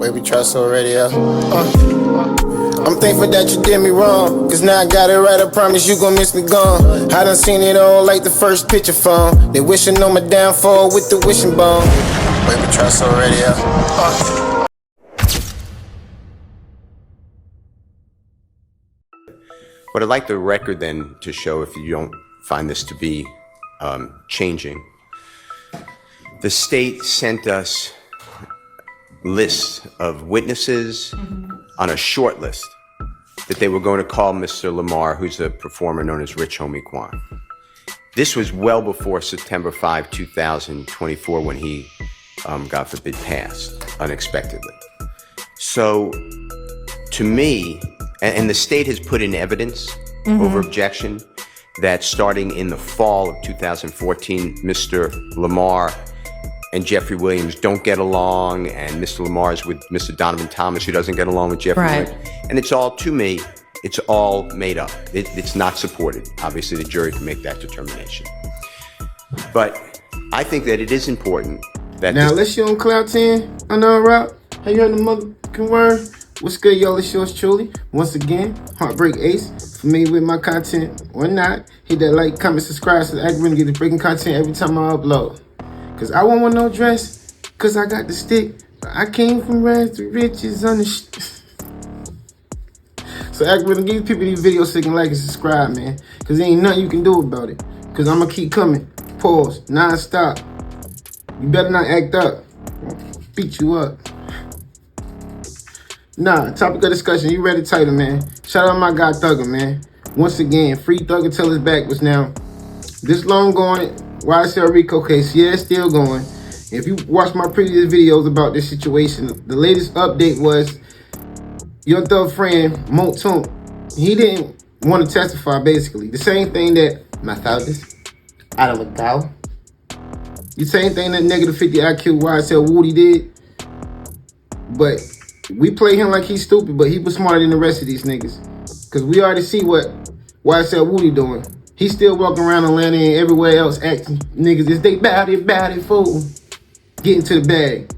Wavy trust already, yeah. I'm thankful that you did me wrong, cause now I got it right, I promise you gon' miss me gone. I done seen it all like the first picture phone. They wishing on my downfall with the wishing bone. Wavy trust already, yeah. But I'd like the record then to show, if you don't find this to be changing. The state sent us lists of witnesses on a short list that they were going to call Mr. Lamar, who's a performer known as Rich Homie Quan. This was well before September 5, 2024, when he, God forbid, passed unexpectedly. So, to me, and the state has put in evidence over objection that starting in the fall of 2014, Mr. Lamar and Jeffrey Williams don't get along, and Mr. Lamar's with Mr. Donovan Thomas, who doesn't get along with Jeffrey Williams. And it's all, to me, it's all made up. It's not supported. Obviously, the jury can make that determination. But I think that it is important that... Now, let's you on Cloud 10. I know, Rob. Have you heard the motherfucking word? What's good, y'all? It's yours truly. Once again, Heartbreak Ace. Familiar with my content or not, hit that like, comment, subscribe so that I can get the breaking content every time I upload. Cause I won't want no dress, cause I got the stick. I came from rags to riches on the So act really, give people these videos so they can like and subscribe, man. Cause there ain't nothing you can do about it. Cause I'ma keep coming. Pause. Non-stop. You better not act up. I'll beat you up. Nah, topic of discussion. You read the title, man. Shout out my guy Thugger, man. Once again, free Thugger till his back was now. This long going YSL RICO case, yeah, it's still going. If you watch my previous videos about this situation, the latest update was your thug friend, Montoon, he didn't want to testify, basically. The same thing that Methodist, out of a cow. The same thing that negative 50 IQ YSL Woody did. But we play him like he's stupid, but he was smarter than the rest of these niggas. Because we already see what YSL Woody doing. He still walking around Atlanta and everywhere else acting niggas is they bout it, fool. Getting to the bag.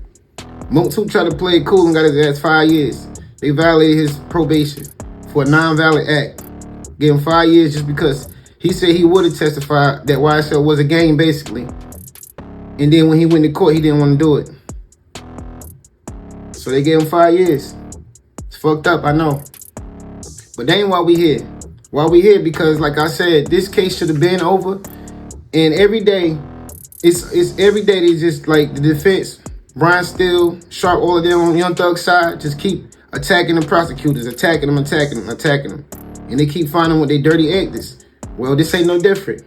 Montoon tried to play it cool and got his ass 5 years. They violated his probation for a non-valid act. Gave him 5 years just because he said he would have testified that YSL was a game, basically. And then when he went to court, he didn't want to do it. So they gave him 5 years. It's fucked up, I know. But that ain't why we here. Why we here? Because, like I said, this case should have been over. And every day, it's every day they just, like, the defense, Brian Steele, Sharp, all of them on Young Thug's side, just keep attacking the prosecutors, attacking them. And they keep finding what they dirty act is. Well, this ain't no different.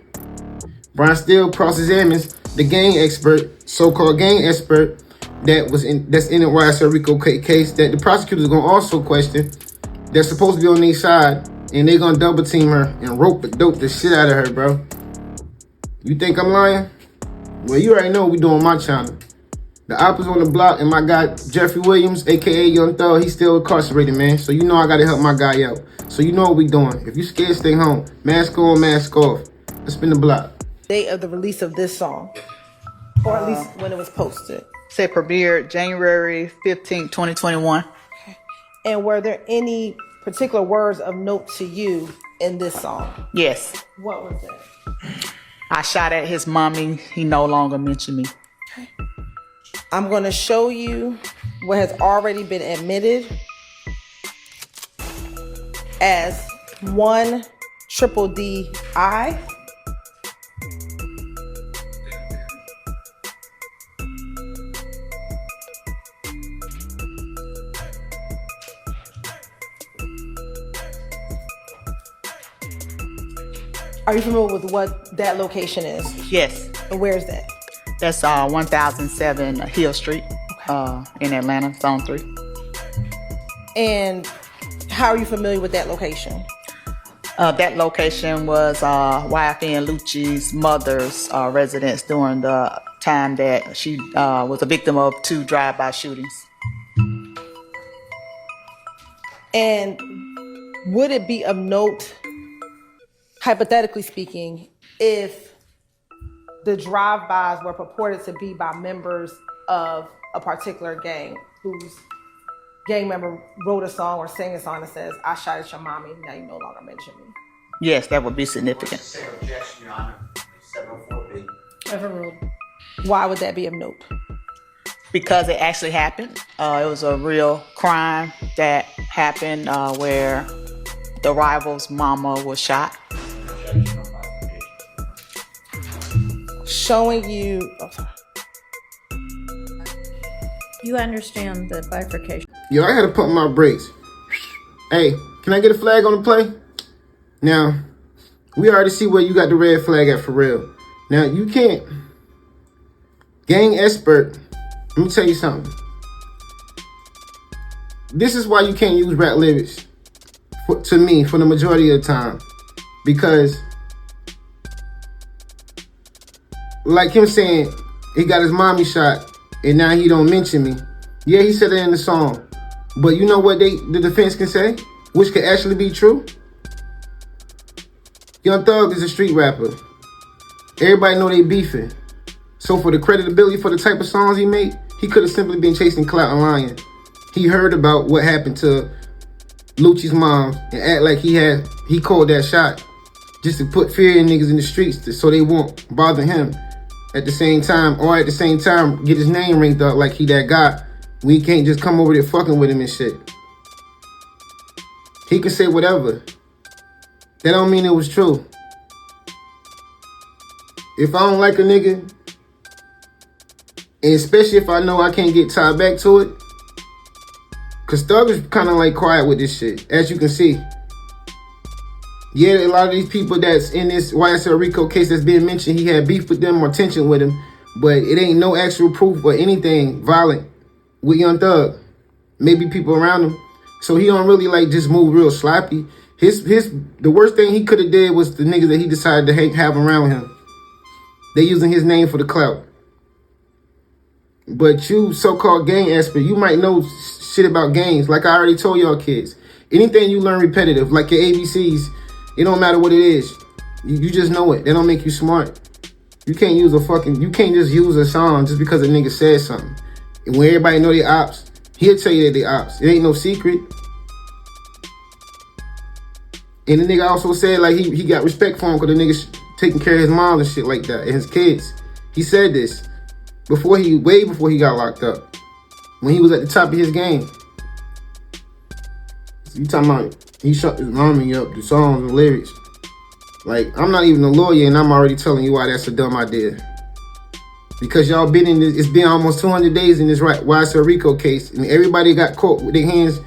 Brian Steele cross-examines the gang expert, so-called gang expert, that's in the YSL RICO case that the prosecutors are going to also question. They're supposed to be on their side, and they're going to double team her and rope the shit out of her, bro. You think I'm lying? Well, you already know what we doing on my channel. The oppers on the block, and my guy Jeffrey Williams, a.k.a. Young Thug, he's still incarcerated, man. So you know I got to help my guy out. So you know what we doing. If you scared, stay home. Mask on, mask off. Let's spin the block. Date of the release of this song, or at least when it was posted. Said premiered January 15, 2021. Okay. And were there any particular words of note to you in this song? Yes. What was that? I shot at his mommy. He no longer mentioned me. Okay. I'm going to show you what has already been admitted as 1 triple DI. Are you familiar with what that location is? Yes. And where is that? That's 1007 Hill Street in Atlanta, Zone 3. And how are you familiar with that location? That location was YFN Lucci's mother's residence during the time that she was a victim of 2 drive-by shootings. And would it be of note, hypothetically speaking, if the drive-bys were purported to be by members of a particular gang whose gang member wrote a song or sang a song that says, I shot at your mommy, now you no longer mention me? Yes, that would be significant. Objection, Your Honor. 704B. Overruled. Why would that be of note? Because it actually happened. It was a real crime that happened where the rival's mama was shot. Showing you. Oh, sorry. You understand the bifurcation. Yo, I had to pump my brakes. Hey, can I get a flag on the play? Now, we already see where you got the red flag at for real. Now, you can't. Gang expert, let me tell you something. This is why you can't use rap lyrics, to me, for the majority of the time. Because, like him saying, he got his mommy shot, and now he don't mention me. Yeah, he said it in the song. But you know what the defense can say? Which could actually be true? Young Thug is a street rapper. Everybody know they beefing. So for the credibility for the type of songs he made, he could have simply been chasing clout and lying. He heard about what happened to Lucci's mom and act like he called that shot just to put fear in niggas in the streets so they won't bother him at the same time, or at the same time get his name ranked up like he that guy. We can't just come over there fucking with him and shit. He can say whatever. That don't mean it was true. If I don't like a nigga, and especially if I know I can't get tied back to it, cause Thug is kind of like quiet with this shit, as you can see. Yeah, a lot of these people that's in this YSL RICO case that's being mentioned, he had beef with them or tension with him, but it ain't no actual proof or anything violent with Young Thug. Maybe people around him. So he don't really like just move real sloppy. The worst thing he could have did was the niggas that he decided to have around him. They using his name for the clout. But you so-called gang expert, you might know shit about gangs. Like I already told y'all kids. Anything you learn repetitive, like your ABCs, it don't matter what it is. You just know it. That don't make you smart. You can't just use a song just because a nigga said something. And when everybody know they ops, he'll tell you that they ops. It ain't no secret. And the nigga also said like he got respect for him because the nigga taking care of his mom and shit like that, and his kids. He said this way before he got locked up, when he was at the top of his game. So you talking about he shut his mommy up, the songs and lyrics. Like, I'm not even a lawyer and I'm already telling you why that's a dumb idea. Because y'all been in this, it's been almost 200 days in this YSL RICO case, and everybody got caught with their hands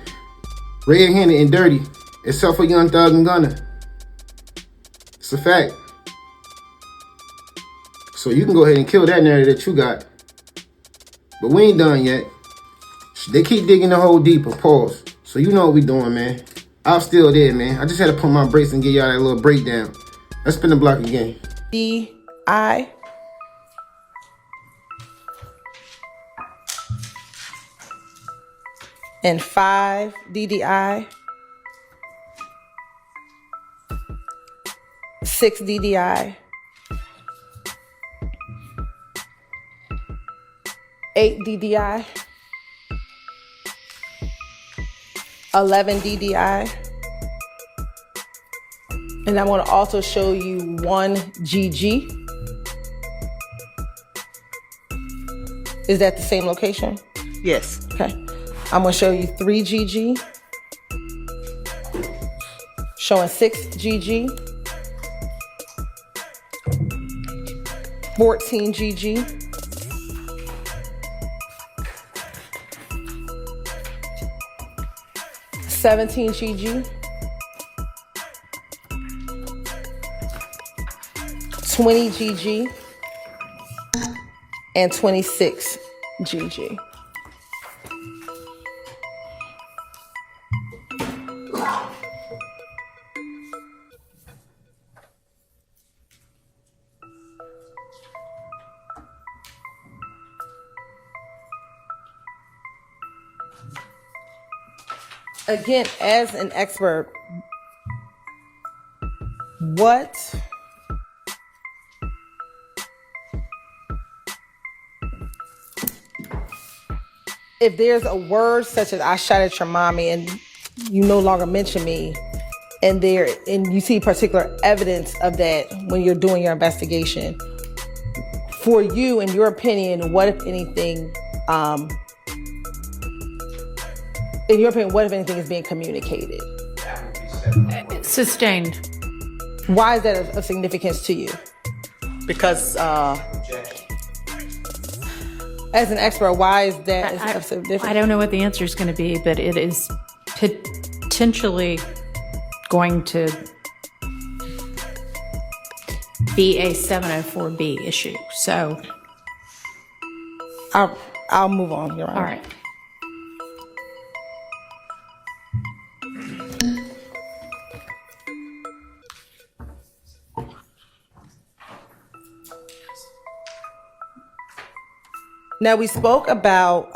red-handed and dirty, except for Young Thug and Gunna. It's a fact. So you can go ahead and kill that narrative that you got. But we ain't done yet. They keep digging the hole deeper. Pause. So you know what we doing, man. I'm still there, man. I just had to put my brakes and give y'all that little breakdown. Let's spin the block again. DI. And 5 DDI. 6 DDI. 8 DDI. 11 DDI. And I'm going to also show you 1 GG. Is that the same location? Yes. Okay. I'm going to show you 3 GG. Showing 6 GG. 14 GG. 17 GG. 20 GG. And 26 GG. Again, as an expert, what if there's a word such as I shot at your mommy and you no longer mention me, and you see particular evidence of that when you're doing your investigation, for you, in your opinion, what if anything is being communicated? Sustained. Why is that of significance to you? Because as an expert, why is that of significance? I don't know what the answer is going to be, but it is potentially going to be a 704B issue. So, I'll move on, Your Honor. all right. Now, we spoke about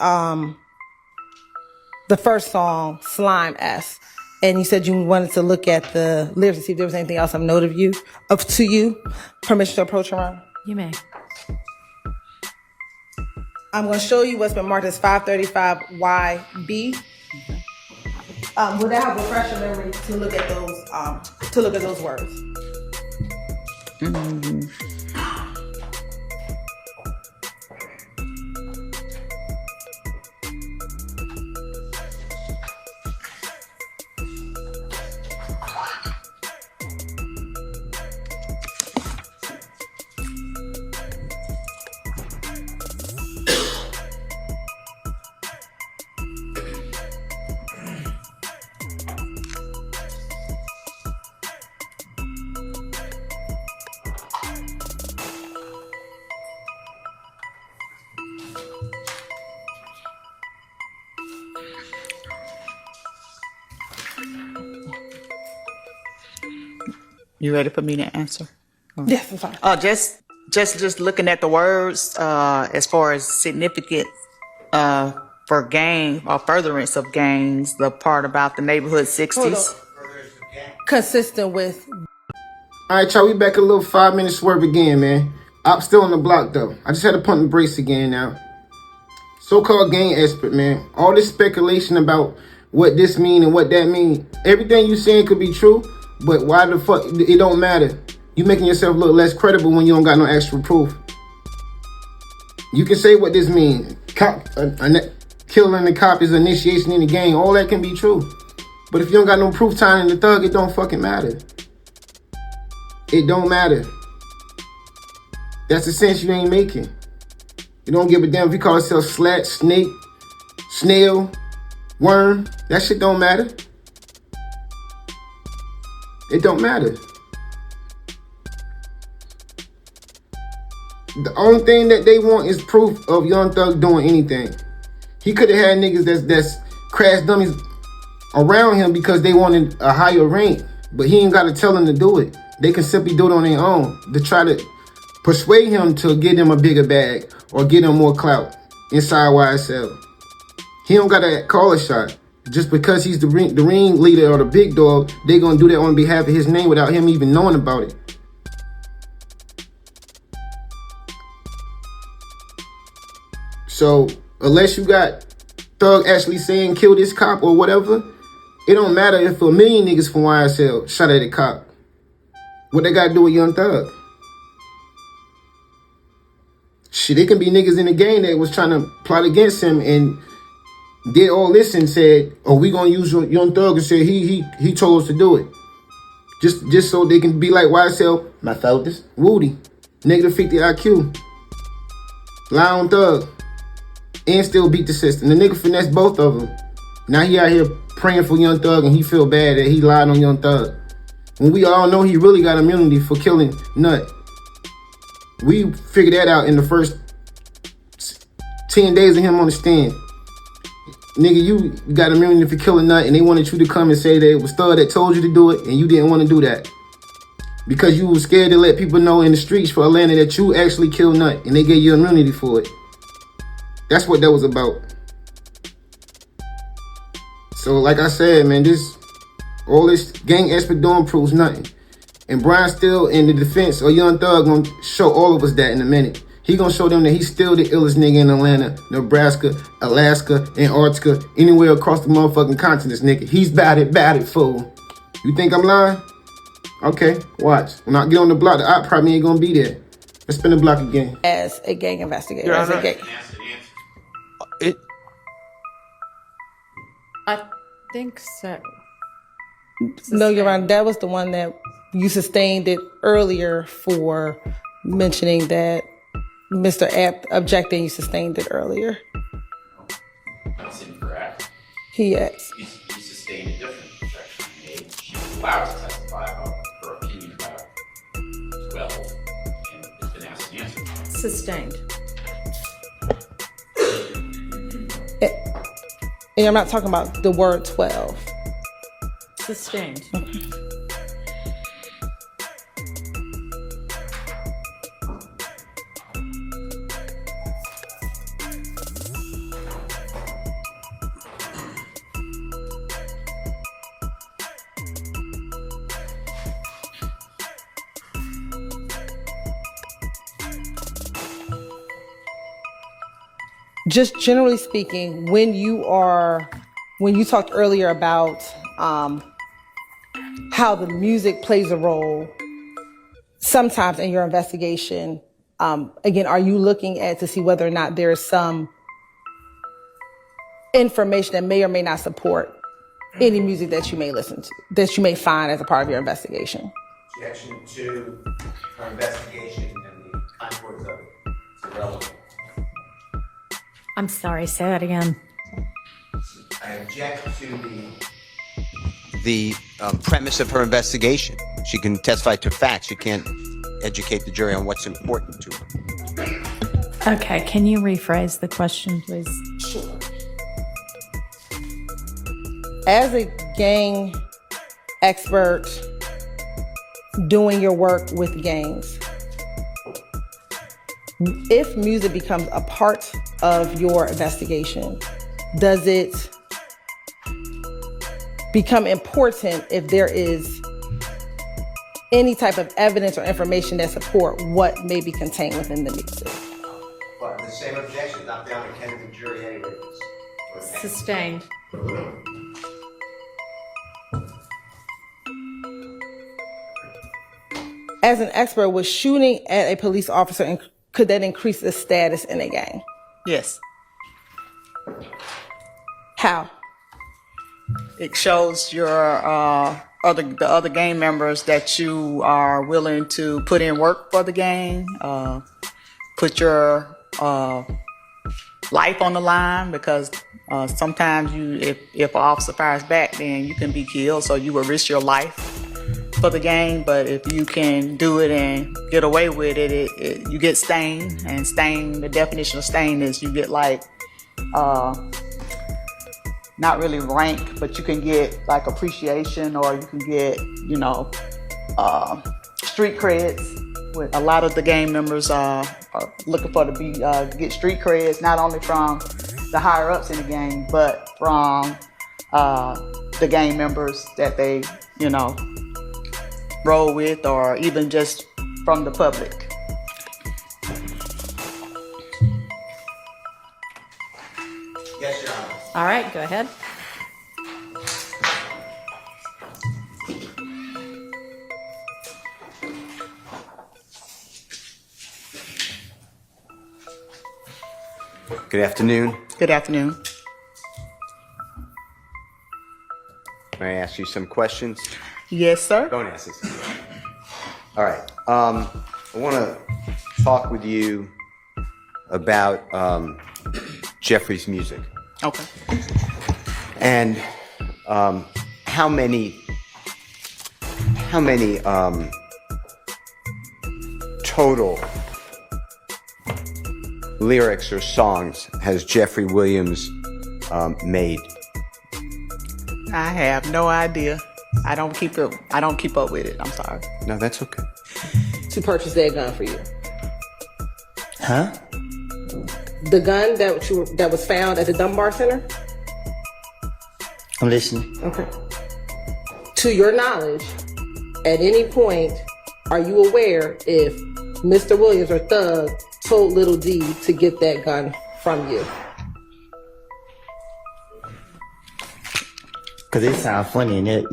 the first song, Slime S, and you said you wanted to look at the lyrics to see if there was anything else of note to you. Permission to approach, Your Honor? You may. I'm going to show you what's been marked as 535YB. Would that help refresh your memory to look at those words? mm, you ready for me to answer? Yes, I'm sorry. Just looking at the words, as far as significant for gang or furtherance of gangs, the part about the neighborhood 60s. Consistent with. All right, y'all, we back a little 5 minute swerve again, man. I'm still on the block, though. I just had to pump the brakes again now. So-called gang expert, man. All this speculation about what this mean and what that mean. Everything you saying could be true, but why the fuck? It don't matter. You making yourself look less credible when you don't got no extra proof. You can say what this mean. Killing the cop is initiation in the gang. All that can be true. But if you don't got no proof tying in the thug, it don't fucking matter. It don't matter. That's the sense you ain't making. You don't give a damn if you call yourself SLAT, snake, snail, worm. That shit don't matter. It don't matter. The only thing that they want is proof of Young Thug doing anything. He could have had niggas that's crash dummies around him because they wanted a higher rank, but he ain't got to tell them to do it. They can simply do it on their own to try to persuade him to get him a bigger bag or get him more clout inside YSL. He don't got to call a shot. Just because he's the ring leader or the big dog, they gonna do that on behalf of his name without him even knowing about it. So unless you got Thug actually saying kill this cop or whatever, it don't matter if a million niggas from YSL shot at a cop. What they gotta do with Young Thug? Shit, it can be niggas in the game that was trying to plot against him and did all this and said, "Oh, we gonna use Young Thug," and said he told us to do it, just so they can be like YSL. My fellas, Woody, -50 IQ, lie on Thug, and still beat the system. The nigga finessed both of them. Now he out here praying for Young Thug, and he feel bad that he lied on Young Thug. When we all know he really got immunity for killing Nut. We figured that out in the first 10 days of him on the stand. Nigga, you got immunity for killing Nut, and they wanted you to come and say that it was Thug that told you to do it, and you didn't want to do that. Because you were scared to let people know in the streets for Atlanta that you actually killed Nut, and they gave you immunity for it. That's what that was about. So, like I said, man, all this gang expert doing proves nothing. And Brian still in the defense of Young Thug gonna show all of us that in a minute. He gonna show them that he's still the illest nigga in Atlanta, Nebraska, Alaska, Antarctica, anywhere across the motherfucking continents, nigga. He's bout it, fool. You think I'm lying? Okay, watch. When I get on the block, the op probably ain't gonna be there. Let's spin the block again. As a gang investigator, Your as a Honor. gang. I think so. No, Your Honor, that was the one that you sustained it earlier for mentioning that Mr. Apt objected. You sustained it earlier. That's incorrect. He is. He sustained a different objection. She was allowed to testify about her opinion about 12, and it's been asked and answered. Sustained. And I'm not talking about the word 12. Sustained. Just generally speaking, when you talked earlier about how the music plays a role sometimes in your investigation, again, are you looking at to see whether or not there is some information that may or may not support any music that you may listen to, that you may find as a part of your investigation? Objection to her investigation and the contours of it. It's irrelevant. I'm sorry, say that again. I object to the premise of her investigation. She can testify to facts. She can't educate the jury on what's important to her. Okay, can you rephrase the question, please? Sure. As a gang expert doing your work with gangs, if music becomes a part of your investigation, does it become important if there is any type of evidence or information that support what may be contained within the music? But the same objection, not down to Kennedy jury anyway. Sustained. As an expert, was shooting at a police officer, could that increase the status in a gang? Yes. How? It shows your the other gang members that you are willing to put in work for the gang, put your life on the line, because sometimes if an officer fires back, then you can be killed, so you will risk your life for the gang. But if you can do it and get away with it, you get stained. And stain, the definition of stain is you get like not really rank, but you can get like appreciation, or you can get, street creds. With a lot of the gang members are looking for get street creds, not only from the higher ups in the gang, but from the gang members that they, roll with, or even just from the public. Yes, Your Honor. All right, go ahead. Good afternoon. Good afternoon. May I ask you some questions? Yes, sir. Don't ask this. All right. I want to talk with you about Jeffrey's music. Okay. And how many total lyrics or songs has Jeffrey Williams made? I have no idea. I don't keep up with it. I'm sorry. No, that's okay. To purchase that gun for you? Huh? The gun that was found at the Dunbar Center? I'm listening. Okay. To your knowledge, at any point, are you aware if Mr. Williams or Thug told Little D to get that gun from you? Cause it sounds funny and it.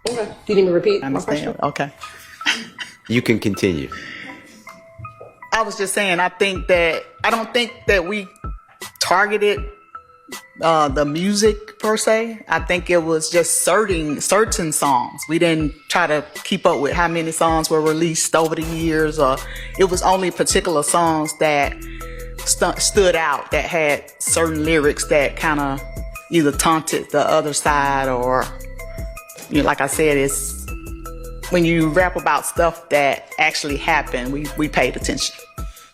Okay. Do you need me to repeat I my understand. question? Okay. You can continue. I was just saying, I don't think that we targeted the music per se. I think it was just certain songs. We didn't try to keep up with how many songs were released over the years, or it was only particular songs that stood out, that had certain lyrics that kind of either taunted the other side, or, you know, like I said, it's when you rap about stuff that actually happened, we paid attention.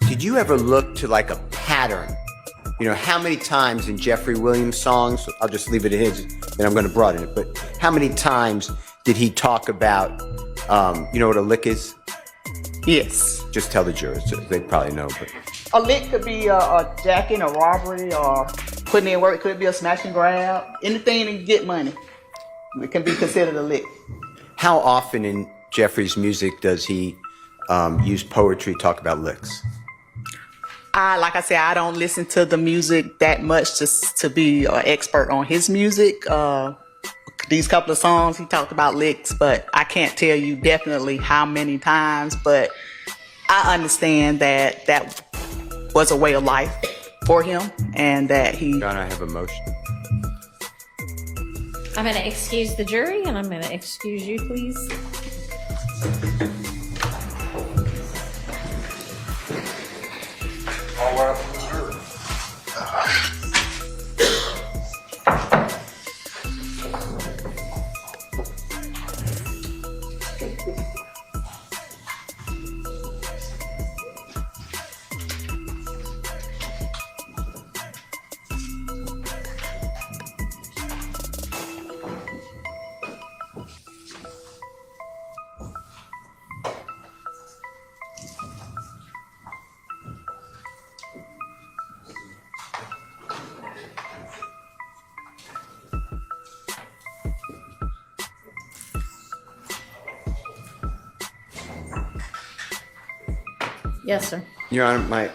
Did you ever look to like a pattern? You know, how many times in Jeffrey Williams' songs, I'll just leave it at his, and I'm going to broaden it, but how many times did he talk about, you know what a lick is? Yes. Just tell the jurors, they probably know. But A lick could be a jacking, a robbery, or putting in work. It could be a smash and grab. Anything to get money. It can be considered a lick. how often in Jeffrey's music does he use poetry, talk about licks? Like I said, I don't listen to the music that much to be an expert on his music. These couple of songs, he talked about licks, but I can't tell you definitely how many times. But I understand that that was a way of life for him, and that he... John, I have a motion. I'm going to excuse the jury, and I'm going to excuse you, please. Yes, sir. Your Honor, my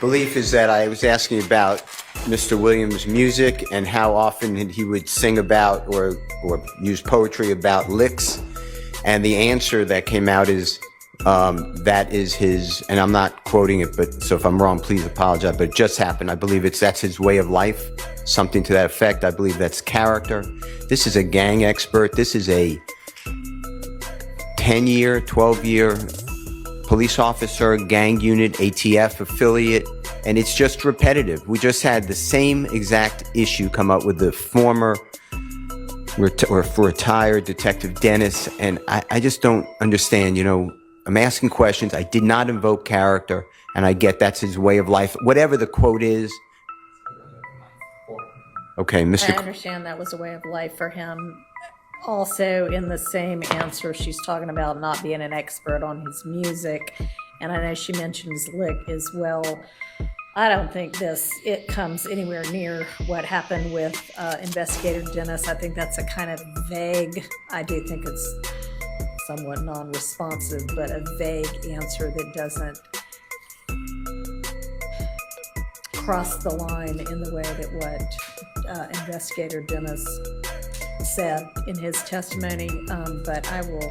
belief is that I was asking about Mr. Williams' music and how often he would sing about or use poetry about licks. And the answer that came out is that is his, and I'm not quoting it, but so if I'm wrong, please apologize, but it just happened. I believe that's his way of life, something to that effect. I believe that's character. This is a gang expert. This is a 10-year, 12-year police officer, gang unit, ATF affiliate, and it's just repetitive. We just had the same exact issue come up with the former retired Detective Dennis, and I just don't understand. You know, I'm asking questions. I did not invoke character, and I get that's his way of life. Whatever the quote is. Okay, Mr. I understand that was a way of life for him. Also, in the same answer, she's talking about not being an expert on his music, and I know she mentions lick as well. I don't think it comes anywhere near what happened with Investigator Dennis. I think that's a kind of vague, I do think it's somewhat non-responsive, but a vague answer that doesn't cross the line in the way that what Investigator Dennis said in his testimony, but I will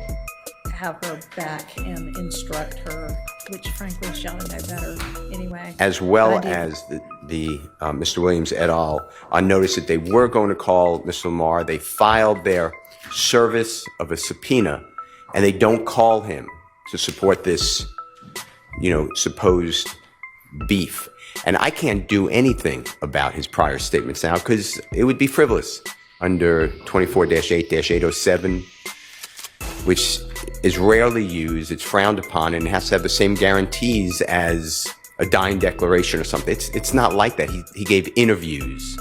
have her back and instruct her, which frankly she ought to know better anyway. As well as the Mr. Williams et al. On notice that they were going to call Mr. Lamar. They filed their service of a subpoena, and they don't call him to support this, you know, supposed beef. And I can't do anything about his prior statements now because it would be frivolous under 24-8-807, which is rarely used, it's frowned upon, and it has to have the same guarantees as a dying declaration or something. It's not like that. He gave interviews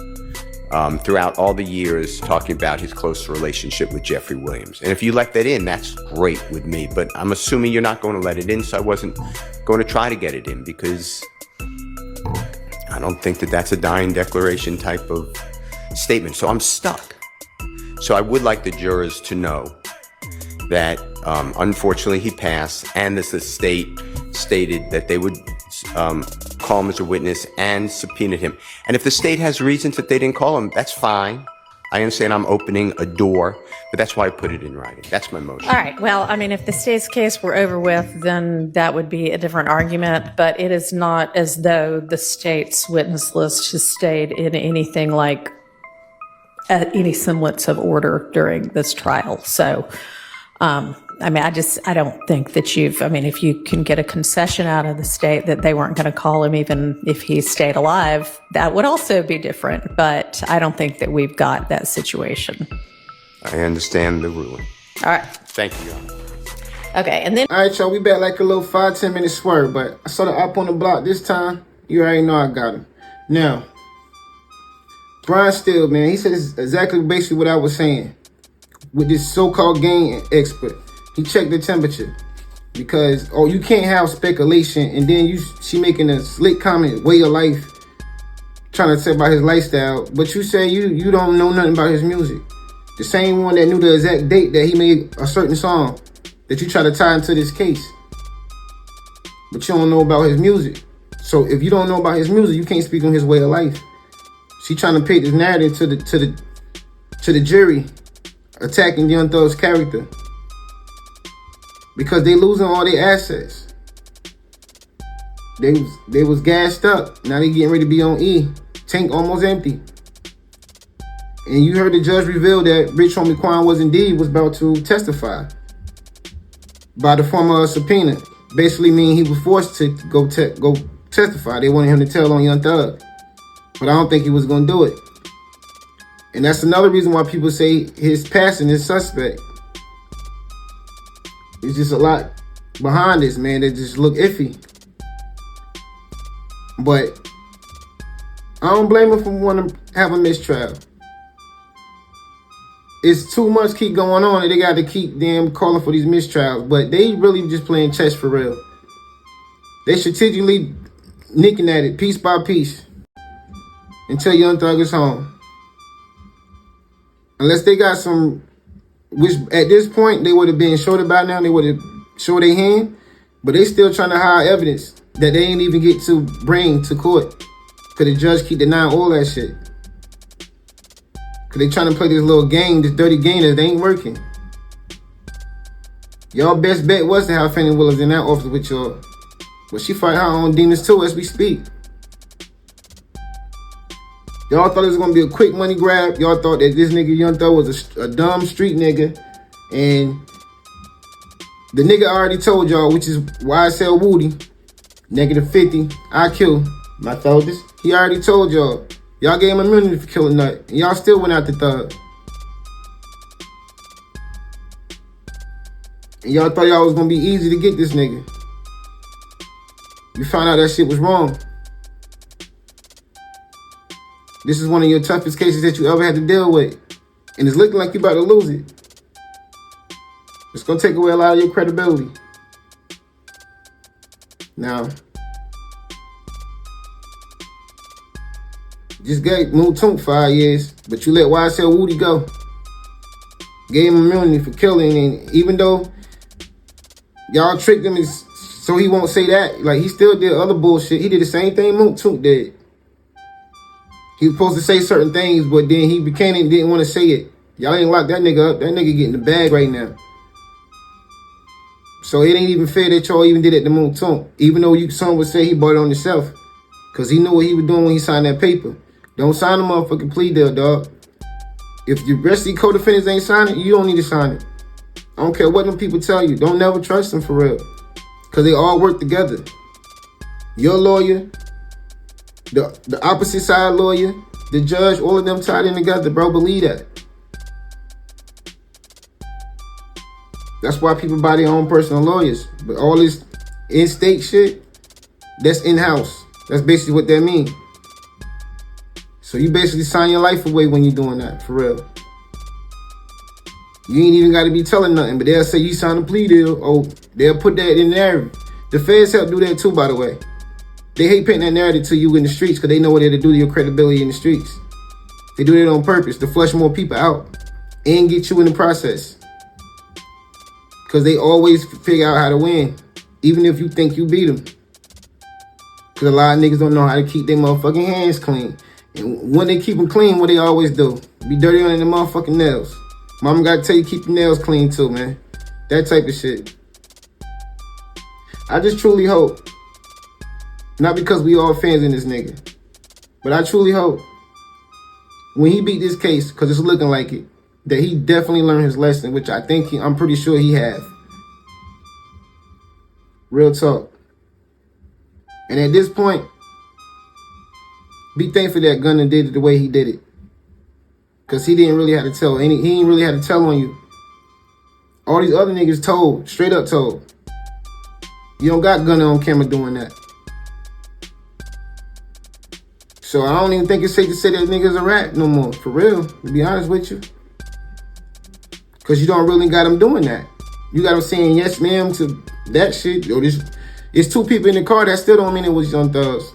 throughout all the years talking about his close relationship with Jeffrey Williams. And if you let that in, that's great with me. But I'm assuming you're not going to let it in, so I wasn't going to try to get it in because I don't think that that's a dying declaration type of statement. So I'm stuck. So I would like the jurors to know that unfortunately he passed, and the state stated that they would call him as a witness and subpoenaed him. And if the state has reasons that they didn't call him, that's fine. I understand I'm opening a door, but that's why I put it in writing. That's my motion. All right. Well, I mean, if the state's case were over with, then that would be a different argument. But it is not as though the state's witness list has stayed in anything like any semblance of order during this trial. So, I mean, I don't think that if you can get a concession out of the state that they weren't going to call him even if he stayed alive, that would also be different. But I don't think that we've got that situation. I understand the ruling. All right. Thank you, Your Honor. Okay, and then... All right, y'all, we back like a little 5-10 minute swerve, but I saw the op on the block this time. You already know I got him. Now, Brian Steele, man, he said exactly basically what I was saying with this so-called game expert. He checked the temperature because, you can't have speculation and then she making a slick comment, way of life, trying to say about his lifestyle, but you say you don't know nothing about his music. The same one that knew the exact date that he made a certain song that you try to tie into this case. But you don't know about his music. So if you don't know about his music, you can't speak on his way of life. She trying to paint this narrative to the jury, attacking Young Thug's character. Because they losing all their assets. They was gassed up. Now they getting ready to be on E. Tank almost empty. And you heard the judge reveal that Rich Homie Quan was about to testify by the form of a subpoena. Basically meaning he was forced to go testify. They wanted him to tell on Young Thug. But I don't think he was going to do it. And that's another reason why people say his passing is suspect. There's just a lot behind this, man, that just look iffy. But I don't blame him for wanting to have a mistrial. It's too much keep going on and they got to keep them calling for these mistrials. But they really just playing chess for real. They strategically nicking at it piece by piece until Young Thug is home. Unless they got some, which at this point they would have been showed by now, they would have showed their hand, but they still trying to hide evidence that they ain't even get to bring to court. Cause the judge keep denying all that shit. Cause they trying to play this little game, this dirty game that they ain't working. Y'all best bet was to have Fannie Willis in that office with y'all. But she fight her own demons too as we speak. Y'all thought it was gonna be a quick money grab. Y'all thought that this nigga Young Thug was a dumb street nigga. And the nigga already told y'all, which is YSL Woody, -50 IQ, my thoughts. He already told y'all. Y'all gave him immunity for killing Nut. And y'all still went out the Thug. And y'all thought y'all was gonna be easy to get this nigga. You found out that shit was wrong. This is one of your toughest cases that you ever had to deal with. And it's looking like you about to lose it. It's gonna take away a lot of your credibility. Now, just gave Moon 5 years, but you let YSL Woody go. Gave him immunity for killing, and even though y'all tricked him so he won't say that, like he still did other bullshit. He did the same thing Moon did. He was supposed to say certain things, but then he became and didn't want to say it. Y'all ain't lock that nigga up. That nigga getting the bag right now. So it ain't even fair that y'all even did it to Moon Toon. Even though some would say he bought it on himself. Because he knew what he was doing when he signed that paper. Don't sign a motherfucking plea deal, dog. If the rest of the co-defendants ain't signing it, you don't need to sign it. I don't care what them people tell you. Don't never trust them for real. Because they all work together. Your lawyer, the opposite side lawyer, the judge, all of them tied in together, bro. Believe that. That's why people buy their own personal lawyers. But all this in-state shit, that's in-house. That's basically what that means. So you basically sign your life away when you're doing that, for real. You ain't even got to be telling nothing, but they'll say you signed a plea deal. Oh, they'll put that in there. The feds help do that too, by the way. They hate painting that narrative to you in the streets because they know what they'll do to your credibility in the streets. They do that on purpose to flush more people out and get you in the process. Because they always figure out how to win, even if you think you beat them. Because a lot of niggas don't know how to keep their motherfucking hands clean. And when they keep them clean, what they always do? Be dirty on the motherfucking nails. Mama gotta tell you keep your nails clean too, man. That type of shit. I just truly hope, not because we all fans in this nigga, but I truly hope when he beat this case, because it's looking like it, that he definitely learned his lesson, which I'm pretty sure he have. Real talk. And at this point, be thankful that Gunna did it the way he did it. Because he didn't really have to tell he ain't really had to tell on you. All these other niggas told, straight up told. You don't got Gunna on camera doing that. So I don't even think it's safe to say that nigga's a rat no more. For real, to be honest with you. Because you don't really got him doing that. You got him saying yes ma'am to that shit. Yo, it's two people in the car. That still don't mean it was Young Thugs.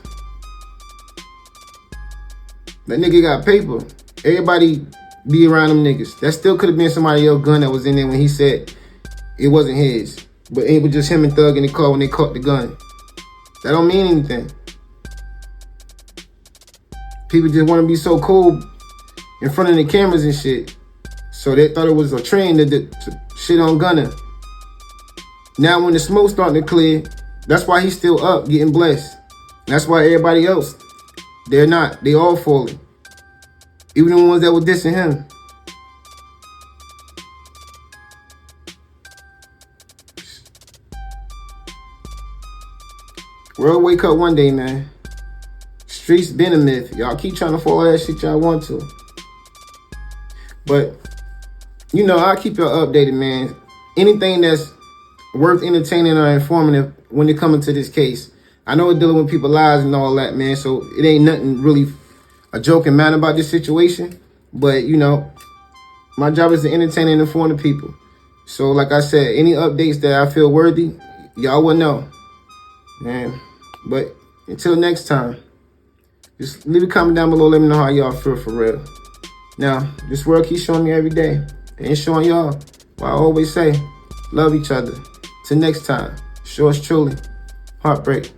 That nigga got paper. Everybody be around them niggas. That still could have been somebody else's gun that was in there when he said it wasn't his. But it was just him and Thug in the car when they caught the gun. That don't mean anything. People just want to be so cool in front of the cameras and shit. So they thought it was a trend to shit on Gunna. Now when the smoke starting to clear, that's why he's still up getting blessed. That's why everybody else, they're not. They all falling. Even the ones that were dissing him. World wake up one day, man. Streets been a myth. Y'all keep trying to follow that shit y'all want to. But, you know, I'll keep y'all updated, man. Anything that's worth entertaining or informative when it comes to this case. I know we're dealing with people's lives and all that, man. So it ain't nothing really a joking matter about this situation. But, you know, my job is to entertain and inform the people. So, like I said, any updates that I feel worthy, y'all will know. Man. But until next time, just leave a comment down below. Let me know how y'all feel for real. Now, this world keeps showing me every day. And showing y'all what I always say. Love each other. Till next time. Yours truly, Heartbreak.